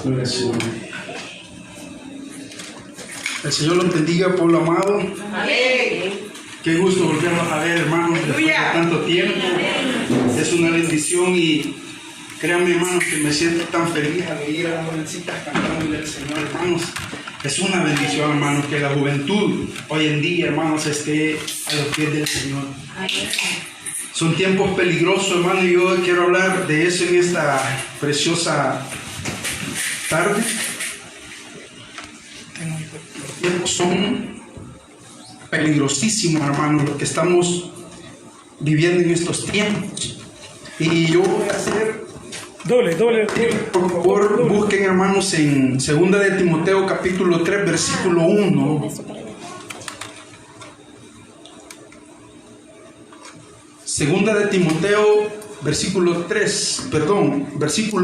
Gloria al Señor. El Señor los bendiga, pueblo amado. Amén. Qué gusto volverlos a ver, hermanos, después de tanto tiempo. Es una bendición y créanme, hermanos, que me siento tan feliz al oír a las jovencitas cantando al Señor, hermanos. Es una bendición, hermanos, que la juventud hoy en día, hermanos, esté a los pies del Señor. Son tiempos peligrosos, hermano, y yo quiero hablar de eso en esta preciosa tarde. Los tiempos son peligrosísimos, hermano, lo que estamos viviendo en estos tiempos. Y yo voy a hacer... Por favor, busquen, hermanos, en 2 de Timoteo capítulo 3, versículo 1. Segunda de Timoteo, versículo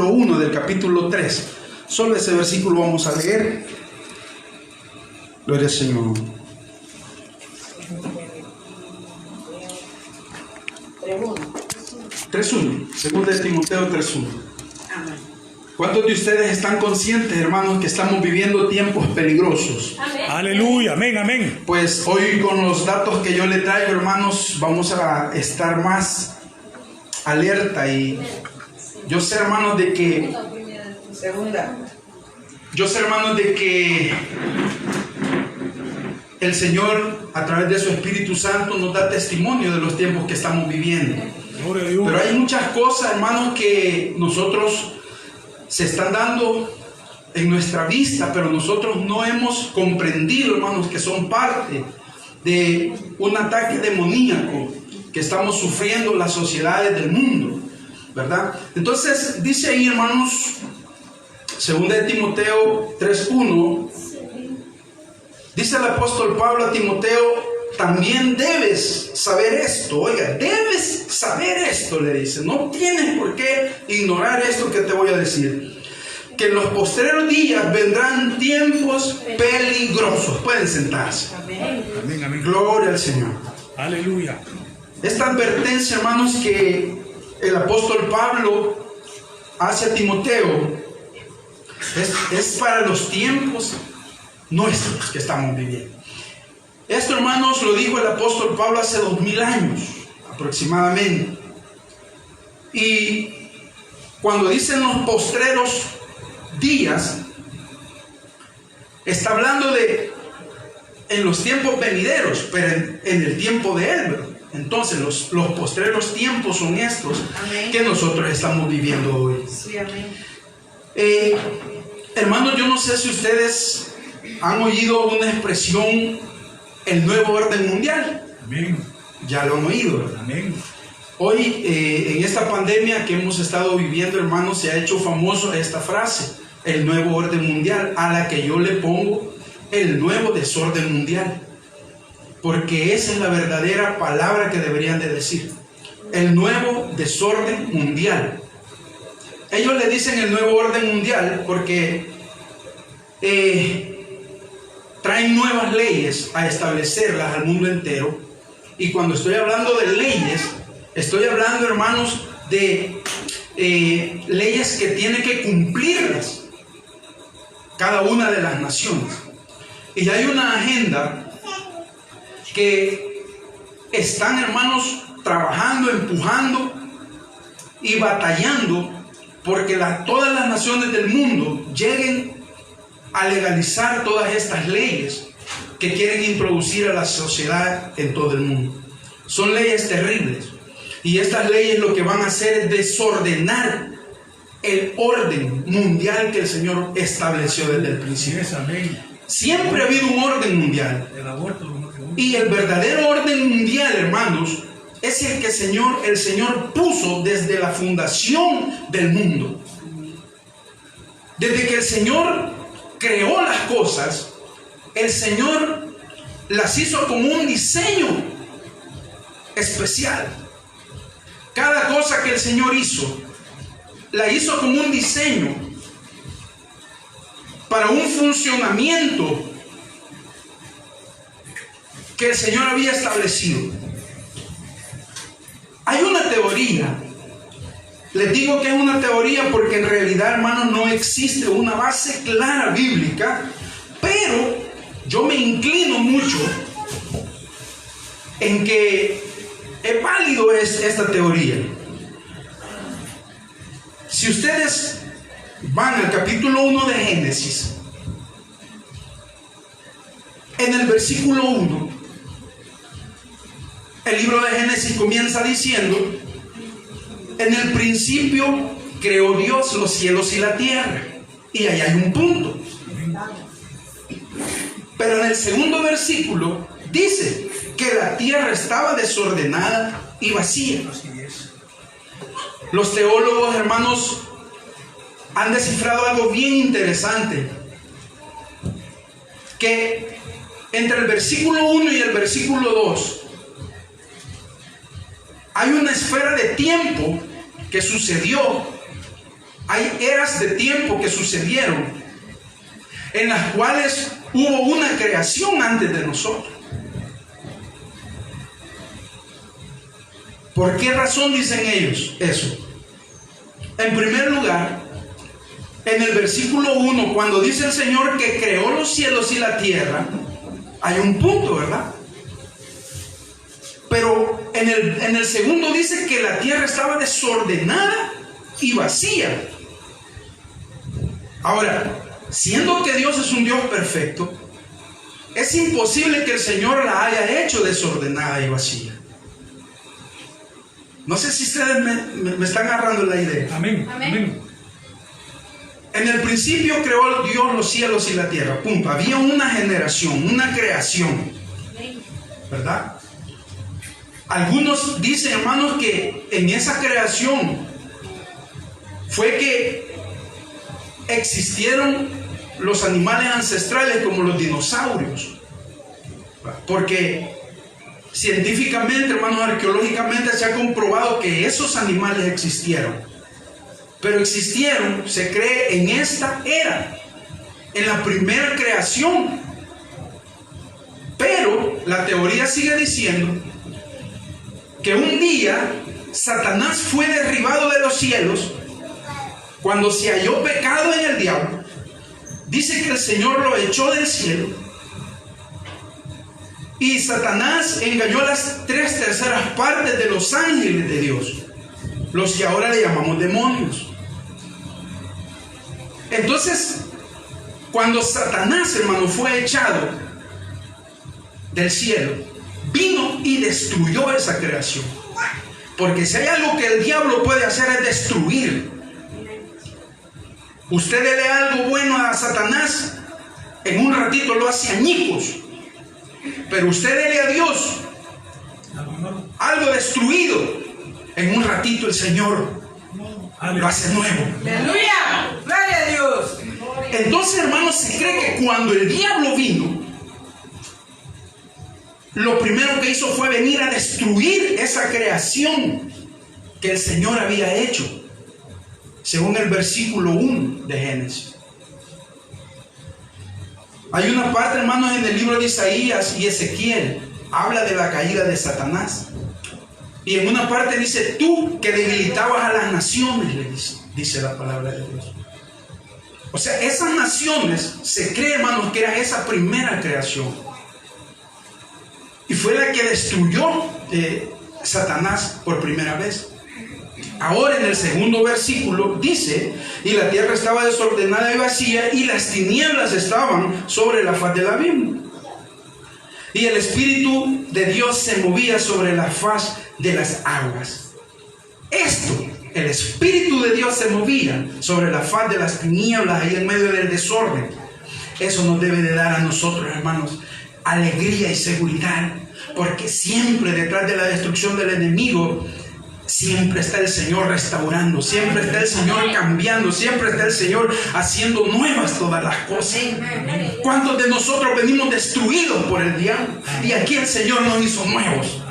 1 del capítulo 3. Solo ese versículo vamos a leer. Gloria al Señor. 3.1. Segunda de Timoteo 3.1. ¿Cuántos de ustedes están conscientes, hermanos, que estamos viviendo tiempos peligrosos? Amén. Aleluya, amén, amén. Pues hoy con los datos que yo le traigo, hermanos, vamos a estar más alerta. Y yo sé, hermanos, de que el Señor, a través de su Espíritu Santo, nos da testimonio de los tiempos que estamos viviendo. Gloria a Dios. Pero hay muchas cosas, hermanos, que nosotros se están dando en nuestra vista, pero nosotros no hemos comprendido, hermanos, que son parte de un ataque demoníaco que estamos sufriendo las sociedades del mundo, ¿verdad? Entonces, dice ahí, hermanos, 2 de Timoteo 3.1, dice el apóstol Pablo a Timoteo: también debes saber esto. Oiga, debes saber esto, le dice. No tienes por qué ignorar esto que te voy a decir. Que en los postreros días vendrán tiempos peligrosos. Pueden sentarse. Amén. Amén, amén. Gloria al Señor. Aleluya. Esta advertencia, hermanos, que el apóstol Pablo hace a Timoteo es para los tiempos nuestros que estamos viviendo. Esto, hermanos, lo dijo el apóstol Pablo hace 2000 años aproximadamente. Y cuando dicen los postreros días, está hablando de en los tiempos venideros, pero en el tiempo de él, ¿verdad? Entonces los postreros tiempos son estos. Amén. Que nosotros estamos viviendo hoy. Sí, amén. Hermanos, yo no sé si ustedes han oído una expresión: el nuevo orden mundial. Amén. Ya lo han oído, ¿verdad? Amén. Hoy, en esta pandemia que hemos estado viviendo, hermanos, se ha hecho famoso esta frase: el nuevo orden mundial, a la que yo le pongo el nuevo desorden mundial, porque esa es la verdadera palabra que deberían de decir: el nuevo desorden mundial. Ellos le dicen el nuevo orden mundial porque traen nuevas leyes a establecerlas al mundo entero. Y cuando estoy hablando de leyes, estoy hablando, hermanos, de leyes que tienen que cumplirlas cada una de las naciones. Y hay una agenda que están, hermanos, trabajando, empujando y batallando porque todas las naciones del mundo lleguen a legalizar todas estas leyes que quieren introducir a la sociedad en todo el mundo. Son leyes terribles, y estas leyes lo que van a hacer es desordenar el orden mundial que el Señor estableció desde el principio. Siempre ha habido un orden mundial, y el verdadero orden mundial, hermanos, es el que el Señor puso desde la fundación del mundo. Desde que el Señor creó las cosas, el Señor las hizo como un diseño especial. Cada cosa que el Señor hizo, la hizo como un diseño para un funcionamiento que el Señor había establecido. Hay una teoría Les digo que es una teoría porque en realidad, hermanos, no existe una base clara bíblica, pero yo me inclino mucho en que es válido esta teoría. Si ustedes van al capítulo 1 de Génesis, en el versículo 1, el libro de Génesis comienza diciendo: en el principio creó Dios los cielos y la tierra. Y ahí hay un punto. Pero en el segundo versículo dice que la tierra estaba desordenada y vacía. Los teólogos, hermanos, han descifrado algo bien interesante, que entre el versículo 1 y el versículo 2 hay una esfera de tiempo que sucedió. Hay eras de tiempo que sucedieron, en las cuales hubo una creación antes de nosotros. ¿Por qué razón dicen ellos eso? En primer lugar, en el versículo 1, cuando dice el Señor que creó los cielos y la tierra, hay un punto, ¿verdad? Pero en el segundo dice que la tierra estaba desordenada y vacía. Ahora, siendo que Dios es un Dios perfecto, es imposible que el Señor la haya hecho desordenada y vacía. No sé si ustedes me están agarrando la idea. Amén. Amén. En el principio creó Dios los cielos y la tierra. Punto. Había una generación, una creación, ¿verdad? Algunos dicen, hermanos, que en esa creación fue que existieron los animales ancestrales como los dinosaurios, porque científicamente, hermanos, arqueológicamente se ha comprobado que esos animales existieron, pero existieron, se cree, en esta era, en la primera creación. Pero la teoría sigue diciendo que un día Satanás fue derribado de los cielos cuando se halló pecado en el diablo. Dice que el Señor lo echó del cielo y Satanás engañó a las 3/3 partes de los ángeles de Dios, los que ahora le llamamos demonios. Entonces, cuando Satanás, hermano, fue echado del cielo, vino y destruyó esa creación. Porque si hay algo que el diablo puede hacer es destruir. Usted le dé algo bueno a Satanás, en un ratito lo hace añicos. Pero usted dele a Dios algo destruido, en un ratito el Señor lo hace nuevo. ¡Aleluya! ¡Gloria a Dios! Entonces, hermanos, se cree que cuando el diablo vino, lo primero que hizo fue venir a destruir esa creación que el Señor había hecho, según el versículo 1 de Génesis. Hay una parte, hermanos, en el libro de Isaías y Ezequiel, habla de la caída de Satanás. Y en una parte dice: tú que debilitabas a las naciones, le dice la palabra de Dios. O sea, esas naciones, se cree, hermanos, que era esa primera creación. Y fue la que destruyó Satanás por primera vez. Ahora en el segundo versículo dice: y la tierra estaba desordenada y vacía, y las tinieblas estaban sobre la faz del abismo. Y el Espíritu de Dios se movía sobre la faz de las aguas. El Espíritu de Dios se movía sobre la faz de las tinieblas, ahí en medio del desorden. Eso nos debe de dar a nosotros, hermanos, alegría y seguridad, porque siempre detrás de la destrucción del enemigo, siempre está el Señor restaurando, siempre está el Señor cambiando, siempre está el Señor haciendo nuevas todas las cosas. ¿Cuántos de nosotros venimos destruidos por el diablo? Y aquí el Señor nos hizo nuevos.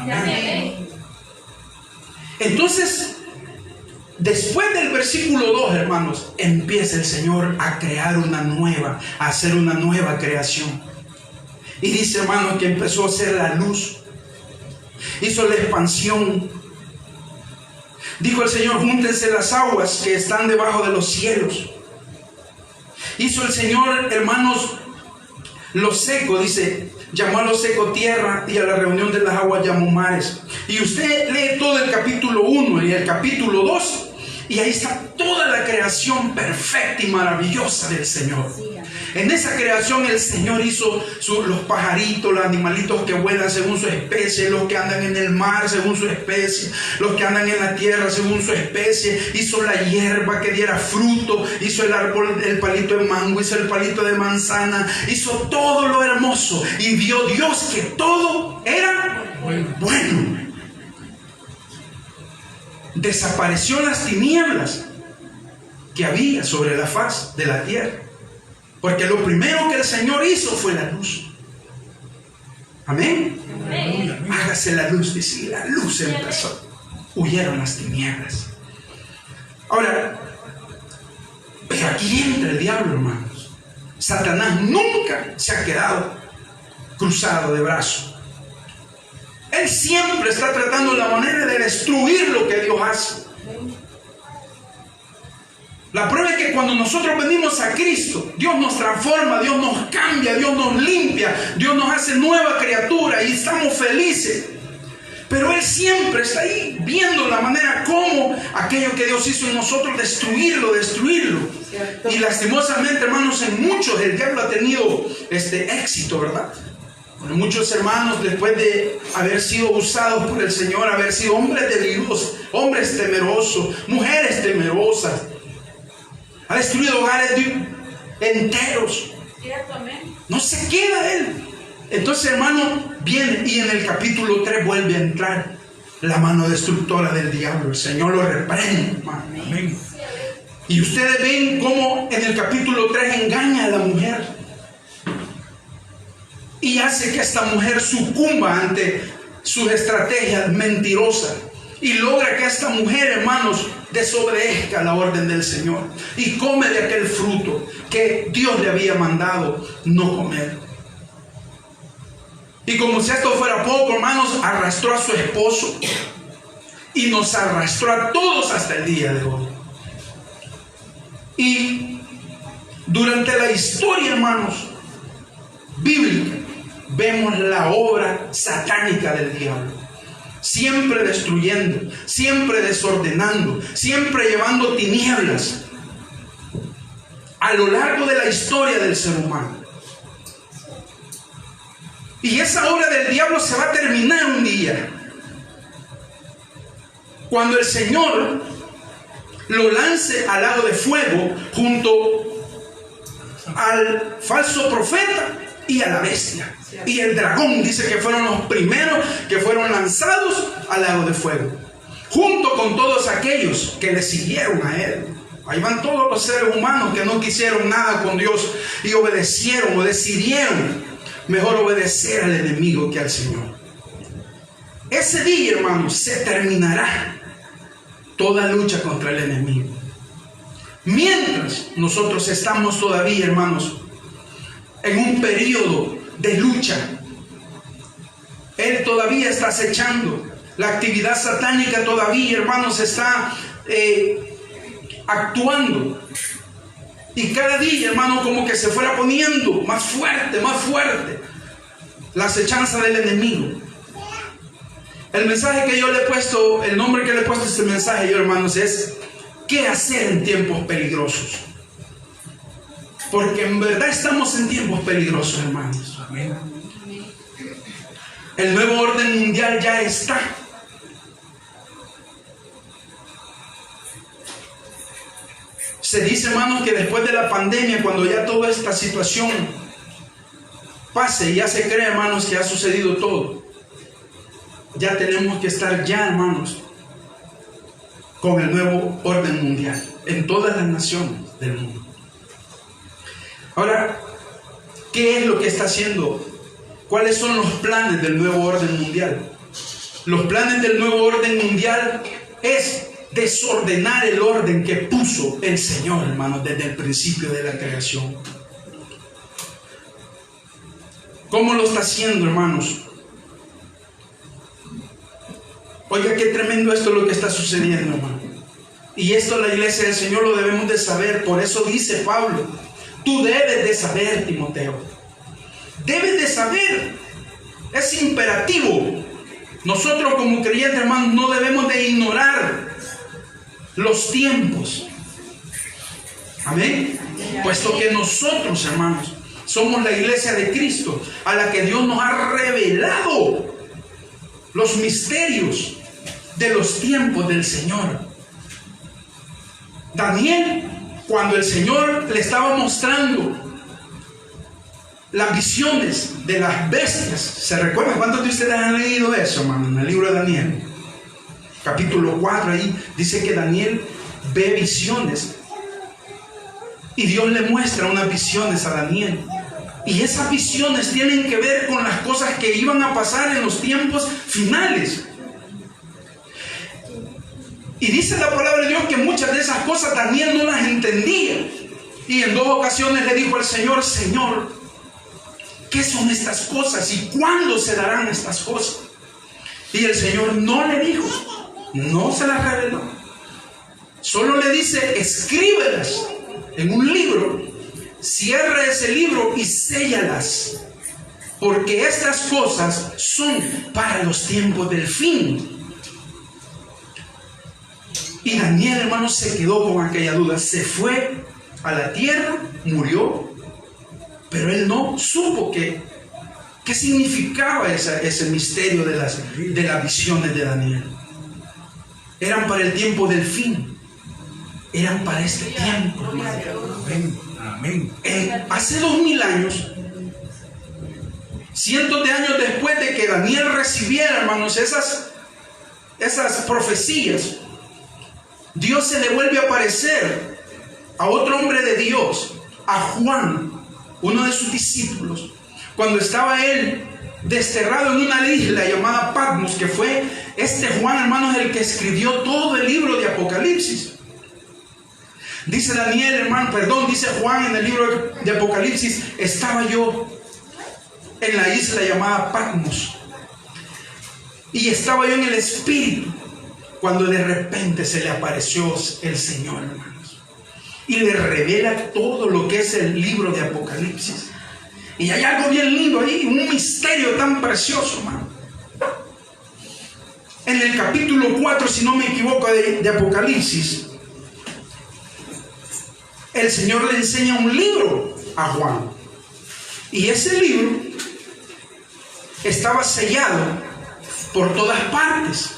Entonces, después del versículo 2, hermanos, empieza el Señor a crear una nueva, a hacer una nueva creación. Y dice, hermanos, que empezó a hacer la luz, hizo la expansión. Dijo el Señor: júntense las aguas que están debajo de los cielos. Hizo el Señor, hermanos, lo seco, dice, llamó a lo seco tierra, y a la reunión de las aguas llamó mares. Y usted lee todo el capítulo 1 y el capítulo 2, y ahí está toda la creación perfecta y maravillosa del Señor. En esa creación el Señor hizo los pajaritos, los animalitos que vuelan según su especie, los que andan en el mar según su especie, los que andan en la tierra según su especie. Hizo la hierba que diera fruto, hizo el árbol, el palito de mango, hizo el palito de manzana, hizo todo lo hermoso. Y vio Dios que todo era bueno. Desapareció las tinieblas que había sobre la faz de la tierra. Porque lo primero que el Señor hizo fue la luz. Amén. Amén. Hágase la luz, dice, y la luz empezó. Huyeron las tinieblas. Ahora, pero aquí entra el diablo, hermanos. Satanás nunca se ha quedado cruzado de brazos. Él siempre está tratando la manera de destruir lo que Dios hace. La prueba es que cuando nosotros venimos a Cristo, Dios nos transforma, Dios nos cambia, Dios nos limpia, Dios nos hace nueva criatura y estamos felices. Pero Él siempre está ahí viendo la manera como aquello que Dios hizo en nosotros, destruirlo. Y lastimosamente, hermanos, en muchos el diablo ha tenido éxito, ¿verdad? Bueno, muchos hermanos, después de haber sido usados por el Señor, haber sido hombres de Dios, hombres temerosos, mujeres temerosas, ha destruido hogares enteros. No se queda Él. Entonces, hermano, viene y en el capítulo 3 vuelve a entrar la mano destructora del diablo. El Señor lo reprende, hermano. Amén. Y ustedes ven cómo en el capítulo 3 engaña a la mujer y hace que esta mujer sucumba ante sus estrategias mentirosas, y logra que esta mujer, hermanos, desobedezca la orden del Señor y come de aquel fruto que Dios le había mandado no comer. Y como si esto fuera poco, hermanos, arrastró a su esposo y nos arrastró a todos hasta el día de hoy. Y durante la historia, hermanos, bíblica, vemos la obra satánica del diablo. Siempre destruyendo, siempre desordenando, siempre llevando tinieblas a lo largo de la historia del ser humano. Y esa obra del diablo se va a terminar un día, cuando el Señor lo lance al lago de fuego junto al falso profeta y a la bestia. Y el dragón, dice que fueron los primeros que fueron lanzados al lago de fuego, junto con todos aquellos que le siguieron a él. Ahí van todos los seres humanos que no quisieron nada con Dios y obedecieron o decidieron mejor obedecer al enemigo que al Señor. Ese día, hermanos, se terminará toda lucha contra el enemigo. Mientras nosotros estamos todavía, hermanos, en un periodo de lucha, Él todavía está acechando. La actividad satánica todavía, hermanos, está actuando. Y cada día, hermano, como que se fuera poniendo más fuerte la acechanza del enemigo. El mensaje que yo le he puesto, el nombre que le he puesto a este mensaje, yo, hermanos, es ¿qué hacer en tiempos peligrosos? Porque en verdad estamos en tiempos peligrosos, hermanos. Amén. El nuevo orden mundial ya está. Se dice, hermanos, que después de la pandemia, cuando ya toda esta situación pase, ya se cree, hermanos, que ha sucedido todo, ya tenemos que estar ya, hermanos, con el nuevo orden mundial en todas las naciones del mundo. Ahora, ¿qué es lo que está haciendo? ¿Cuáles son los planes del nuevo orden mundial? Los planes del nuevo orden mundial es desordenar el orden que puso el Señor, hermanos, desde el principio de la creación. ¿Cómo lo está haciendo, hermanos? Oiga, qué tremendo esto lo que está sucediendo, hermano. Y esto la iglesia del Señor lo debemos de saber. Por eso dice Pablo, tú debes de saber, Timoteo. Debes de saber. Es imperativo. Nosotros como creyentes, hermanos, no debemos de ignorar los tiempos. Amén. Puesto que nosotros, hermanos, somos la iglesia de Cristo, a la que Dios nos ha revelado los misterios de los tiempos del Señor. Daniel, cuando el Señor le estaba mostrando las visiones de las bestias, ¿se recuerdan? ¿Cuántos de ustedes han leído eso, hermano? En el libro de Daniel, capítulo 4, ahí dice que Daniel ve visiones y Dios le muestra unas visiones a Daniel. Y esas visiones tienen que ver con las cosas que iban a pasar en los tiempos finales. Y dice la palabra de Dios que muchas de esas cosas Daniel no las entendía. Y en 2 ocasiones le dijo al Señor, Señor, ¿qué son estas cosas y cuándo se darán estas cosas? Y el Señor no le dijo, no se las reveló. Solo le dice, escríbelas en un libro, cierra ese libro y séllalas, porque estas cosas son para los tiempos del fin. Y Daniel, hermano, se quedó con aquella duda. Se fue a la tierra, murió, pero él no supo qué significaba ese misterio de las visiones de Daniel. Eran para el tiempo del fin. Eran para este tiempo, hermano. Amén. Amén. Hace 2000 años, cientos de años después de que Daniel recibiera, hermanos, esas profecías, Dios se le vuelve a aparecer a otro hombre de Dios, a Juan, uno de sus discípulos, cuando estaba él desterrado en una isla llamada Patmos, que fue este Juan, hermanos, el que escribió todo el libro de Apocalipsis. Dice dice Juan en el libro de Apocalipsis, estaba yo en la isla llamada Patmos y estaba yo en el Espíritu cuando de repente se le apareció el Señor, hermanos, y le revela todo lo que es el libro de Apocalipsis. Y hay algo bien lindo ahí, un misterio tan precioso, hermano. En el capítulo 4, si no me equivoco, de Apocalipsis, el Señor le enseña un libro a Juan. Y ese libro estaba sellado por todas partes.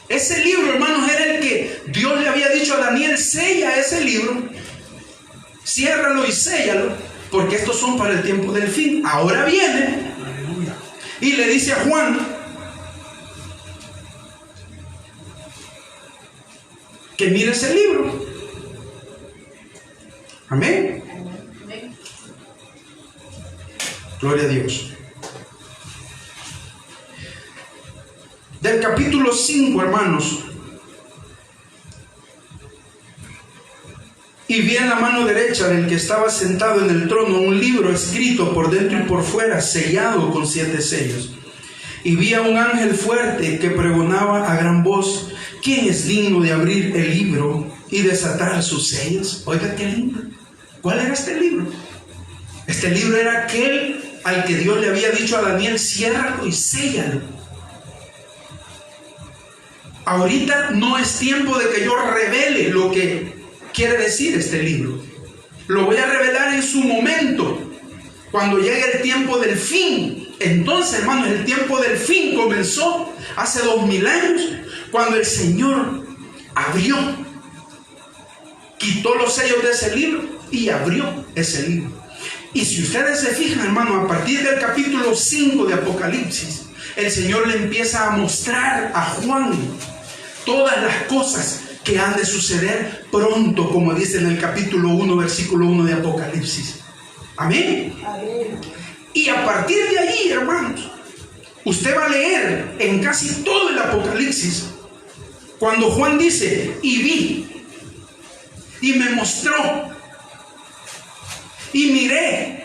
Ese libro, hermanos, era el que Dios le había dicho a Daniel, sella ese libro, ciérralo y séllalo, porque estos son para el tiempo del fin. Ahora viene y le dice a Juan que mire ese libro. Amén. Gloria a Dios. Del capítulo 5, hermanos. Y vi en la mano derecha del que estaba sentado en el trono un libro escrito por dentro y por fuera, sellado con 7 sellos. Y vi a un ángel fuerte que pregonaba a gran voz, ¿quién es digno de abrir el libro y desatar sus sellos? Oiga, qué lindo. ¿Cuál era este libro? Este libro era aquel al que Dios le había dicho a Daniel, ciérralo y séllalo. Ahorita no es tiempo de que yo revele lo que quiere decir este libro. Lo voy a revelar en su momento, cuando llegue el tiempo del fin. Entonces, hermanos, el tiempo del fin comenzó hace 2000 años, cuando el Señor abrió, quitó los sellos de ese libro y abrió ese libro. Y si ustedes se fijan, hermano, a partir del capítulo 5 de Apocalipsis, el Señor le empieza a mostrar a Juan todas las cosas que han de suceder pronto, como dice en el capítulo 1, versículo 1 de Apocalipsis. Amén. Y a partir de ahí, hermanos, usted va a leer en casi todo el Apocalipsis, cuando Juan dice, y vi, y me mostró, y miré,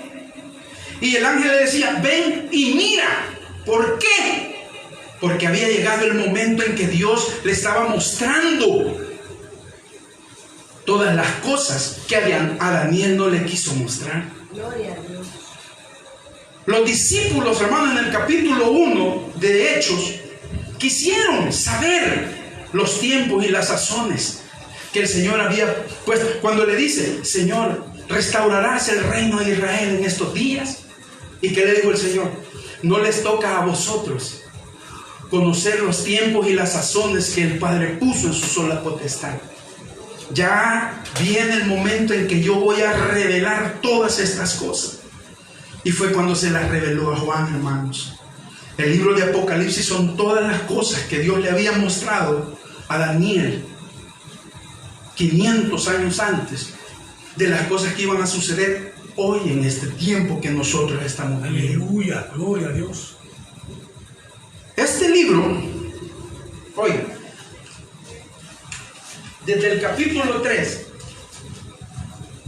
y el ángel le decía, ven y mira. ¿Por qué? porque había llegado el momento en que Dios le estaba mostrando todas las cosas que a Daniel no le quiso mostrar. Gloria a Dios. Los discípulos, hermanos, en el capítulo 1 de Hechos, quisieron saber los tiempos y las sazones que el Señor había puesto. Cuando le dice, Señor, ¿restaurarás el reino de Israel en estos días? ¿Y qué le dijo el Señor? No les toca a vosotros conocer los tiempos y las sazones que el Padre puso en su sola potestad. Ya viene el momento en que yo voy a revelar todas estas cosas. Y fue cuando se las reveló a Juan, hermanos. El libro de Apocalipsis son todas las cosas que Dios le había mostrado a Daniel 500 años antes de las cosas que iban a suceder hoy en este tiempo que nosotros estamos viviendo. Aleluya, gloria a Dios. Este libro, oiga, desde el capítulo 3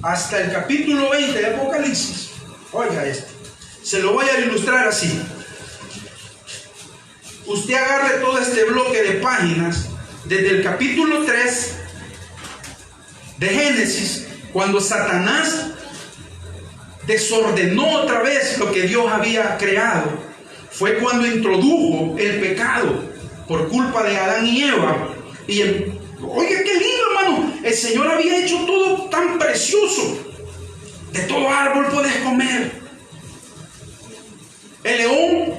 hasta el capítulo 20 de Apocalipsis, oiga esto, se lo voy a ilustrar así. Usted agarre todo este bloque de páginas, desde el capítulo 3 de Génesis, cuando Satanás desordenó otra vez lo que Dios había creado. Fue cuando introdujo el pecado por culpa de Adán y Eva. Y oiga, qué lindo, hermano. El Señor había hecho todo tan precioso. De todo árbol puedes comer. El león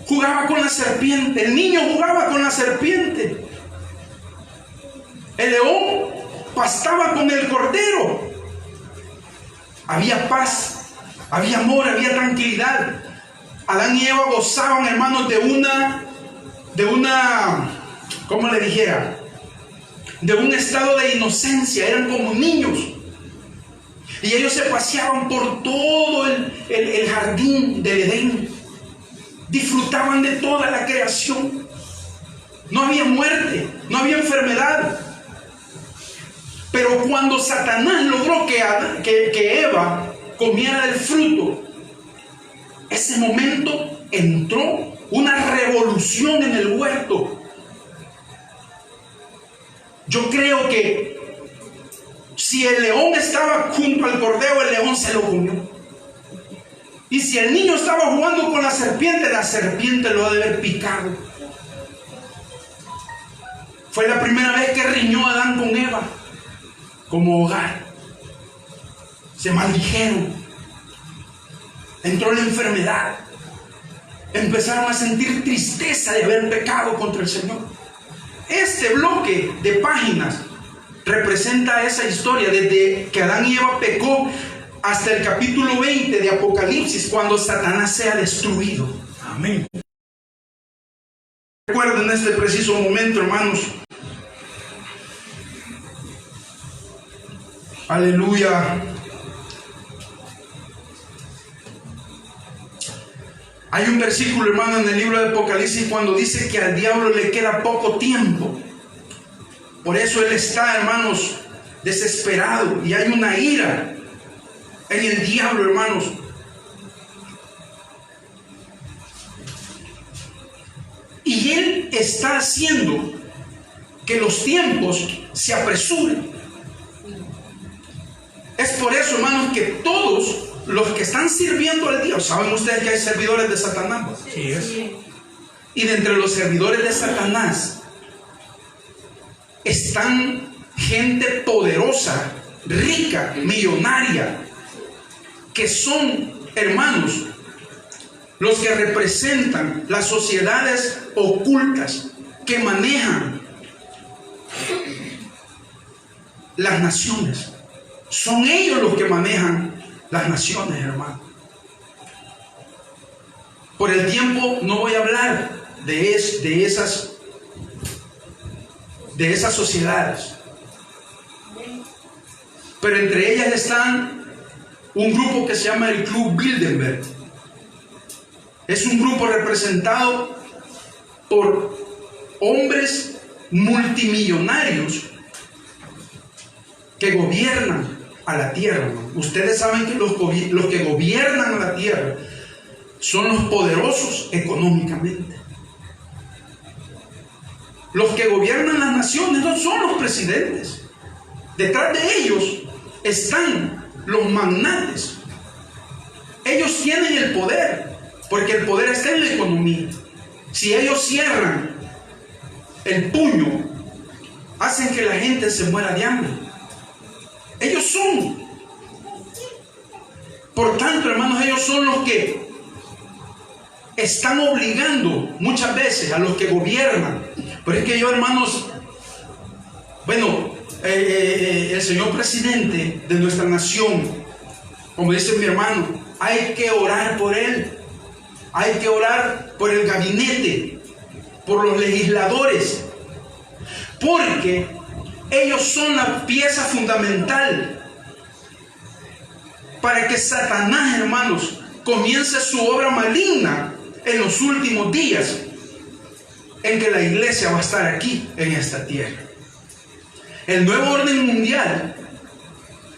jugaba con la serpiente. El niño jugaba con la serpiente. El león pastaba con el cordero. Había paz, había amor, había tranquilidad. Adán y Eva gozaban, hermanos, de una, ¿cómo le dijera? De un estado de inocencia. Eran como niños. Y ellos se paseaban por todo el jardín del Edén. Disfrutaban de toda la creación. No había muerte, no había enfermedad. Pero cuando Satanás logró que Eva comiera del fruto, ese momento entró una revolución en el huerto. Yo creo que si el león estaba junto al cordero, el león se lo comió. Y si el niño estaba jugando con la serpiente lo ha de haber picado. Fue la primera vez que riñó Adán con Eva como hogar. Se maldijeron. Entró la enfermedad. Empezaron a sentir tristeza de haber pecado contra el Señor. Este bloque de páginas representa esa historia desde que Adán y Eva pecó hasta el capítulo 20 de Apocalipsis, cuando Satanás sea destruido. Amén. Recuerden en este preciso momento, hermanos. Aleluya. Hay un versículo, hermano, en el libro de Apocalipsis cuando dice que al diablo le queda poco tiempo. Por eso él está, hermanos, desesperado, y hay una ira en el diablo, hermanos. Y él está haciendo que los tiempos se apresuren. Es por eso, hermanos, que todos los que están sirviendo al Dios, ¿saben ustedes que hay servidores de Satanás? Sí es. Y de entre los servidores de Satanás están gente poderosa, rica, millonaria, que son, hermanos, los que representan las sociedades ocultas que manejan las naciones. Son ellos los que manejan las naciones, hermano. Por el tiempo no voy a hablar de esas sociedades. Pero entre ellas están un grupo que se llama el Club Bilderberg. Es un grupo representado por hombres multimillonarios que gobiernan a la tierra, ¿no? Ustedes saben que los que gobiernan a la tierra son los poderosos económicamente. Los que gobiernan las naciones no son los presidentes. Detrás de ellos están los magnates. Ellos tienen el poder, porque el poder está en la economía. Si ellos cierran el puño, hacen que la gente se muera de hambre. Ellos son. Por tanto, hermanos, ellos son los que están obligando muchas veces a los que gobiernan. Pero es que yo, hermanos, bueno, el señor presidente de nuestra nación, como dice mi hermano, hay que orar por él. Hay que orar por el gabinete, por los legisladores, porque ellos son la pieza fundamental para que Satanás, hermanos, comience su obra maligna en los últimos días en que la iglesia va a estar aquí en esta tierra. El nuevo orden mundial,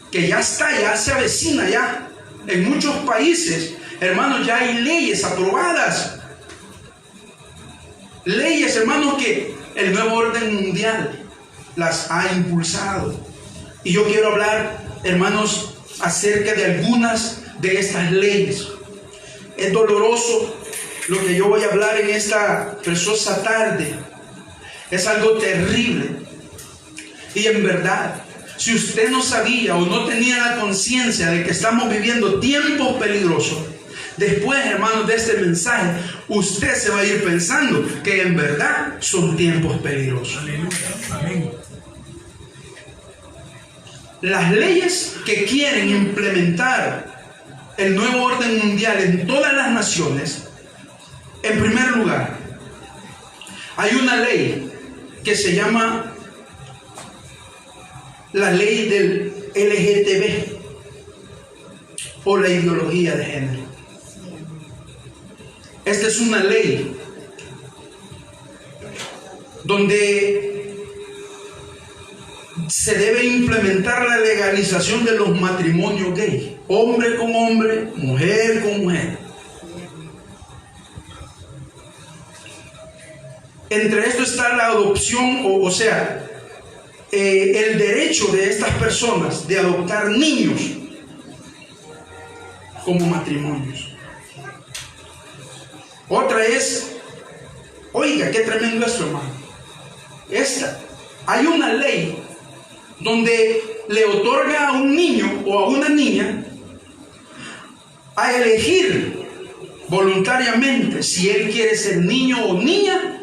que ya está, ya se avecina ya en muchos países, hermanos, ya hay leyes aprobadas. Leyes, hermanos, que el nuevo orden mundial las ha impulsado. Y yo quiero hablar, hermanos, acerca de algunas de estas leyes. Es doloroso lo que yo voy a hablar en esta preciosa tarde. Es algo terrible. Y en verdad, si usted no sabía o no tenía la conciencia de que estamos viviendo tiempos peligrosos, después, hermanos, de este mensaje, usted se va a ir pensando que en verdad son tiempos peligrosos. Aleluya. Amén. Las leyes que quieren implementar el nuevo orden mundial en todas las naciones, en primer lugar, hay una ley que se llama la ley del LGTB o la ideología de género. Esta es una ley donde se debe implementar la legalización de los matrimonios gay, hombre con hombre, mujer con mujer. Entre esto está la adopción, o sea, el derecho de estas personas de adoptar niños como matrimonios. Otra es, oiga, qué tremendo esto, hermano. Hay una ley donde le otorga a un niño o a una niña a elegir voluntariamente si él quiere ser niño o niña,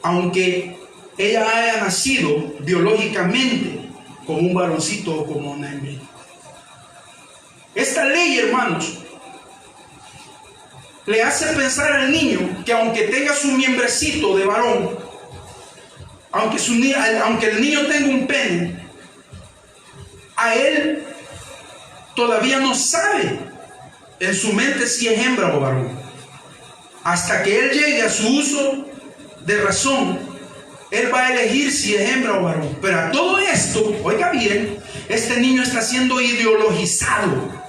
aunque ella haya nacido biológicamente como un varoncito o como una hembra. Esta ley, hermanos, le hace pensar al niño que aunque tenga su miembrecito de varón, aunque el niño tenga un pene, a él todavía no sabe en su mente si es hembra o varón. Hasta que él llegue a su uso de razón, él va a elegir si es hembra o varón. Pero a todo esto, oiga bien, este niño está siendo ideologizado.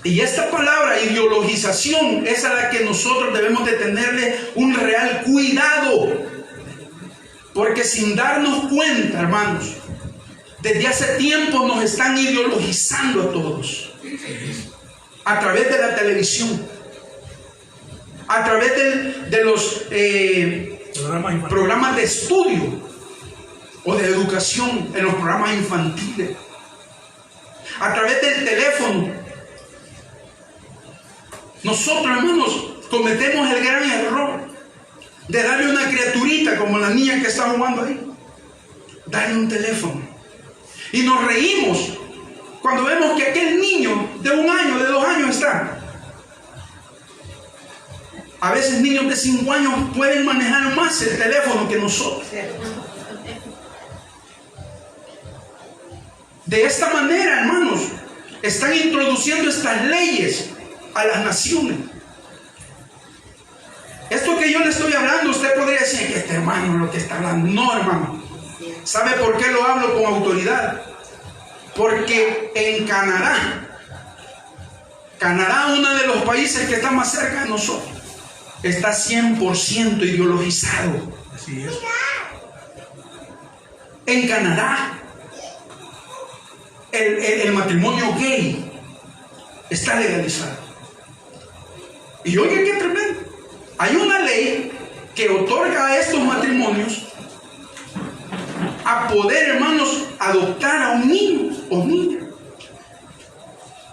Y esta palabra ideologización es a la que nosotros debemos de tenerle un real cuidado. Porque sin darnos cuenta, hermanos, desde hace tiempo nos están ideologizando a todos. A través de la televisión. A través de los programas de estudio o de educación en los programas infantiles. A través del teléfono. Nosotros, hermanos, cometemos el gran error de darle una criaturita como la niña que está jugando ahí, darle un teléfono. Y nos reímos cuando vemos que aquel niño de 1 año, de 2 años está. A veces niños de 5 años pueden manejar más el teléfono que nosotros. De esta manera, hermanos, están introduciendo estas leyes a las naciones. Esto que yo le estoy hablando, usted podría decir que este hermano lo que está hablando. No, hermano. ¿Sabe por qué lo hablo con autoridad? Porque en Canadá, uno de los países que está más cerca de nosotros, está 100% ideologizado. Así es. En Canadá, el matrimonio gay está legalizado. Y oiga qué tremendo. Hay una ley que otorga a estos matrimonios a poder, hermanos, adoptar a un niño o niña.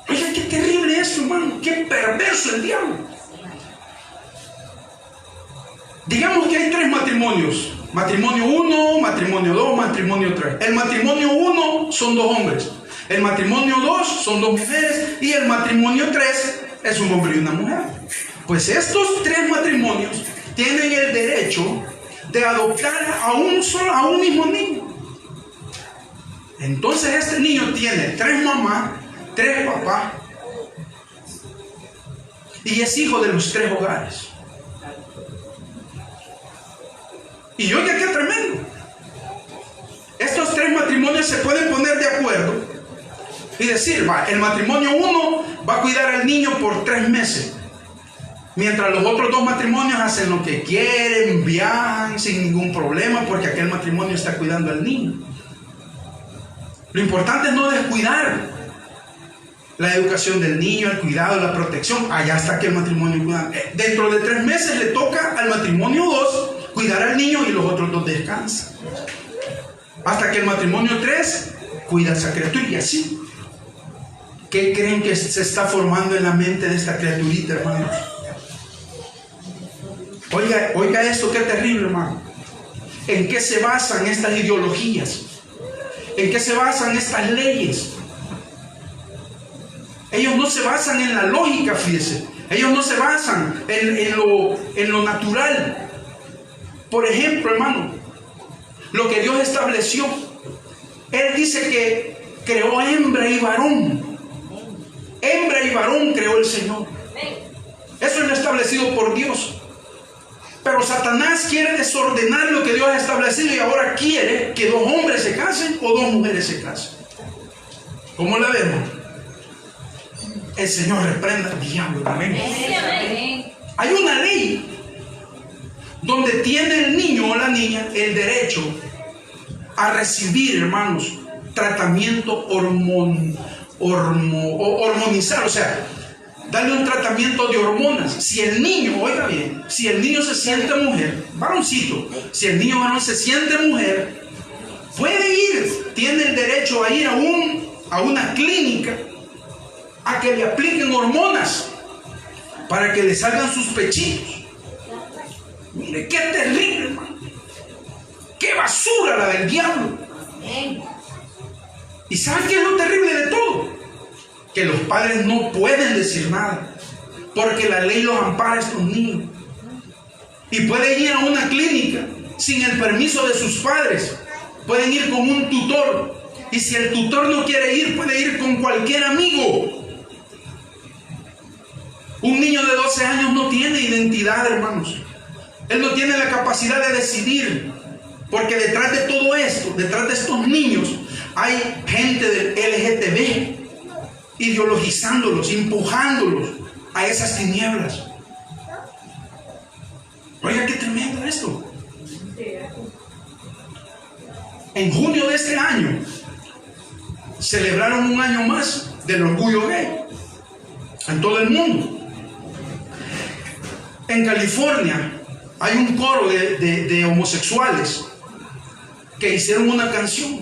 Oiga, qué terrible eso, hermano. Qué perverso el diablo. Digamos que hay 3 matrimonios. Matrimonio 1, matrimonio 2, matrimonio 3. El matrimonio 1 son 2 hombres. El matrimonio 2 son 2 mujeres. Y el matrimonio 3 es un hombre y una mujer. Pues estos 3 matrimonios tienen el derecho de adoptar a un mismo niño. Entonces este niño tiene 3 mamás, 3 papás, y es hijo de los 3 hogares. Y oiga qué tremendo. Estos 3 matrimonios se pueden poner de acuerdo y decir, el matrimonio 1 va a cuidar al niño por 3 meses. Mientras los otros 2 matrimonios hacen lo que quieren, viajan sin ningún problema, porque aquel matrimonio está cuidando al niño. Lo importante es no descuidar la educación del niño, el cuidado, la protección. Allá está que el matrimonio cuida. Dentro de 3 meses le toca al matrimonio 2 cuidar al niño y los otros 2 descansan. Hasta que el matrimonio 3 cuida a esa criatura y así. ¿Qué creen que se está formando en la mente de esta criaturita, hermanos? Oiga esto, qué terrible, hermano. ¿En qué se basan estas ideologías? ¿En qué se basan estas leyes? Ellos no se basan en la lógica, fíjese. Ellos no se basan en lo natural. Por ejemplo, hermano, lo que Dios estableció. Él dice que creó hembra y varón. Hembra y varón creó el Señor. Eso es lo establecido por Dios. Pero Satanás quiere desordenar lo que Dios ha establecido y ahora quiere que 2 hombres se casen o 2 mujeres se casen. ¿Cómo la vemos? El Señor reprenda al diablo. Amén. Hay una ley donde tiene el niño o la niña el derecho a recibir, hermanos, tratamiento hormonizar, o sea, darle un tratamiento de hormonas. Si el niño, oiga bien, si el niño se siente mujer, varoncito, si el niño varón se siente mujer, puede ir, tiene el derecho a ir a una clínica a que le apliquen hormonas para que le salgan sus pechitos. Mire, qué terrible, hermano. Qué basura la del diablo. ¿Y saben qué es lo terrible de todo? Que los padres no pueden decir nada, porque la ley los ampara a estos niños. Y pueden ir a una clínica sin el permiso de sus padres. Pueden ir con un tutor. Y si el tutor no quiere ir, puede ir con cualquier amigo. Un niño de 12 años no tiene identidad, hermanos. Él no tiene la capacidad de decidir. Porque detrás de todo esto, detrás de estos niños, hay gente del LGTB ideologizándolos, empujándolos a esas tinieblas. Oiga, qué tremendo esto. En junio de este año celebraron un año más del orgullo gay en todo el mundo. En California hay un coro de homosexuales que hicieron una canción,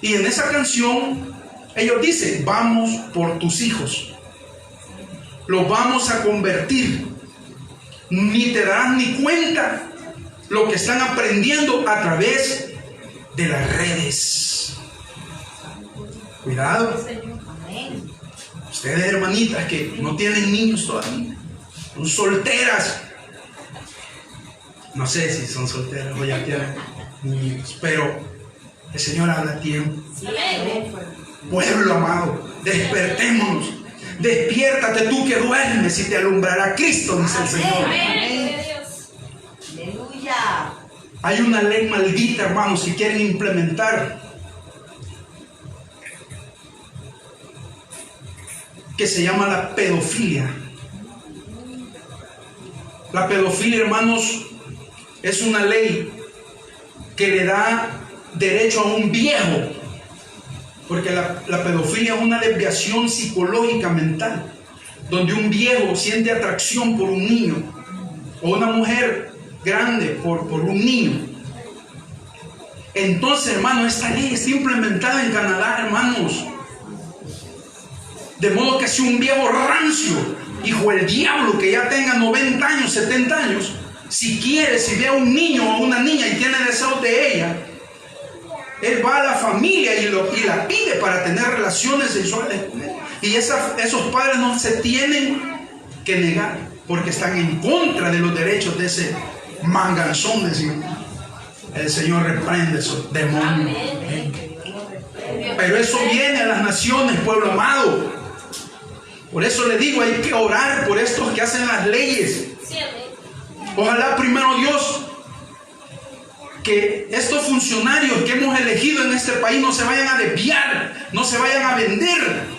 y en esa canción ellos dicen: vamos por tus hijos, los vamos a convertir, ni te darás ni cuenta lo que están aprendiendo a través de las redes. Cuidado. Ustedes, hermanitas, que no tienen niños todavía, son solteras, no sé si son solteras o ya tienen niños, pero el Señor habla a tiempo. Pueblo amado, despertémonos. Despiértate tú que duermes y te alumbrará Cristo, dice el Señor. Aleluya. Hay una ley maldita, hermanos, que quieren implementar, que se llama la pedofilia. La pedofilia, hermanos, es una ley que le da derecho a un viejo, porque la pedofilia es una desviación psicológica mental, donde un viejo siente atracción por un niño, o una mujer grande por un niño. Entonces, hermano, esta ley está implementada en Canadá, hermanos. De modo que si un viejo rancio, hijo del diablo, que ya tenga 90 años, 70 años, si quiere, si ve a un niño o a una niña y tiene deseos de ella, él va a la familia y la pide para tener relaciones sexuales con él. Y esos padres no se tienen que negar, porque están en contra de los derechos de ese manganzón de Señor. El Señor reprende esos demonios. Pero eso viene a las naciones, pueblo amado. Por eso le digo, hay que orar por estos que hacen las leyes. Ojalá primero Dios, que estos funcionarios que hemos elegido en este país no se vayan a desviar, no se vayan a vender.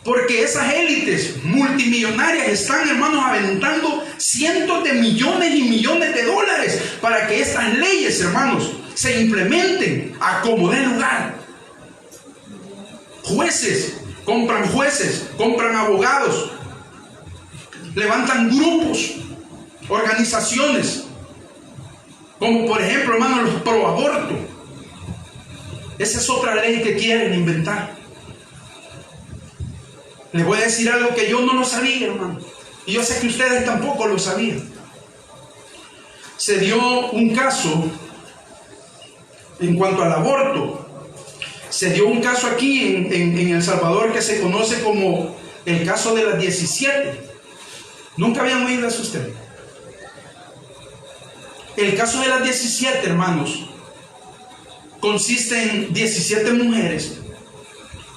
Porque esas élites multimillonarias están, hermanos, aventando cientos de millones y millones de dólares para que estas leyes, hermanos, se implementen a como dé lugar. Jueces, compran abogados, levantan grupos, organizaciones, como por ejemplo, hermanos, los pro aborto. Esa es otra ley que quieren inventar. Les voy a decir algo que yo no lo sabía, hermano. Y yo sé que ustedes tampoco lo sabían. Se dio un caso en cuanto al aborto. Se dio un caso aquí en El Salvador que se conoce como el caso de las 17. ¿Nunca habían oído eso ustedes? El caso de las 17, hermanos, consiste en 17 mujeres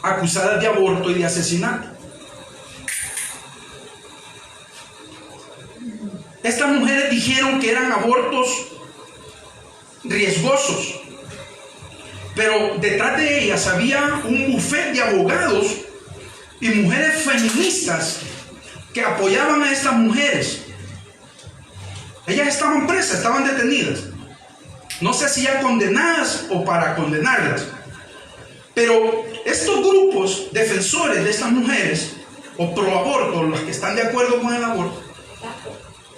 acusadas de aborto y de asesinato. Estas mujeres dijeron que eran abortos riesgosos, pero detrás de ellas había un bufete de abogados y mujeres feministas que apoyaban a estas mujeres. Ellas estaban presas, estaban detenidas. No sé si ya condenadas o para condenarlas. Pero estos grupos defensores de estas mujeres, o pro aborto, los que están de acuerdo con el aborto,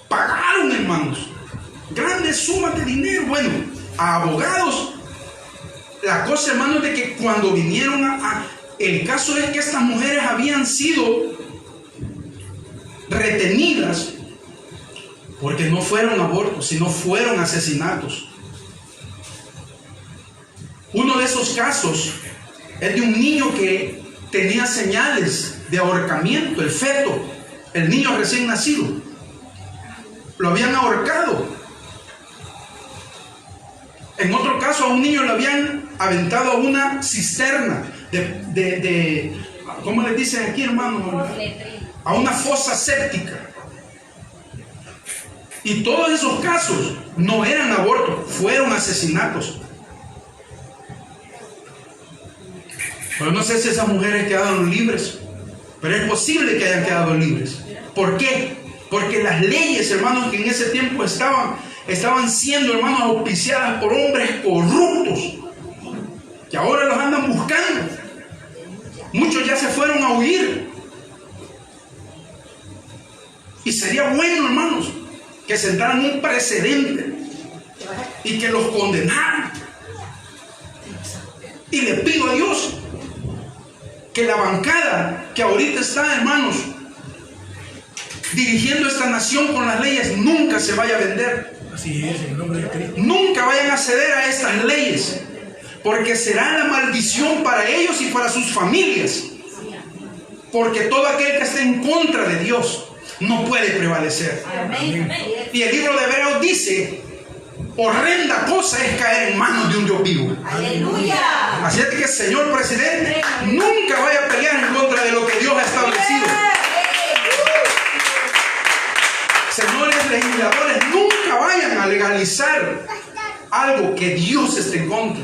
pagaron, hermanos, grandes sumas de dinero, bueno, a abogados. La cosa, hermanos, de que cuando vinieron el caso es que estas mujeres habían sido retenidas porque no fueron abortos, sino fueron asesinatos. Uno de esos casos es de un niño que tenía señales de ahorcamiento, el feto, el niño recién nacido. Lo habían ahorcado. En otro caso, a un niño lo habían aventado a una cisterna ¿cómo le dicen aquí, hermano? A una fosa séptica. Y todos esos casos no eran abortos, fueron asesinatos. Pero no sé si esas mujeres quedaron libres, pero es posible que hayan quedado libres. ¿Por qué? Porque las leyes, hermanos, que en ese tiempo estaban siendo, hermanos, auspiciadas por hombres corruptos, que ahora los andan buscando. Muchos ya se fueron a huir. Y sería bueno, hermanos, que sentaran un precedente y que los condenaran. Y le pido a Dios que la bancada que ahorita está, hermanos, dirigiendo esta nación con las leyes, nunca se vaya a vender. Así es, en el nombre de Cristo. Nunca vayan a ceder a estas leyes, porque será la maldición para ellos y para sus familias. Porque todo aquel que esté en contra de Dios no puede prevalecer. Amén. Y el libro de Hebreos dice: horrenda cosa es caer en manos de un Dios vivo. Aleluya. Así es que, señor presidente, nunca vaya a pelear en contra de lo que Dios ha establecido. Señores legisladores, nunca vayan a legalizar algo que Dios esté en contra.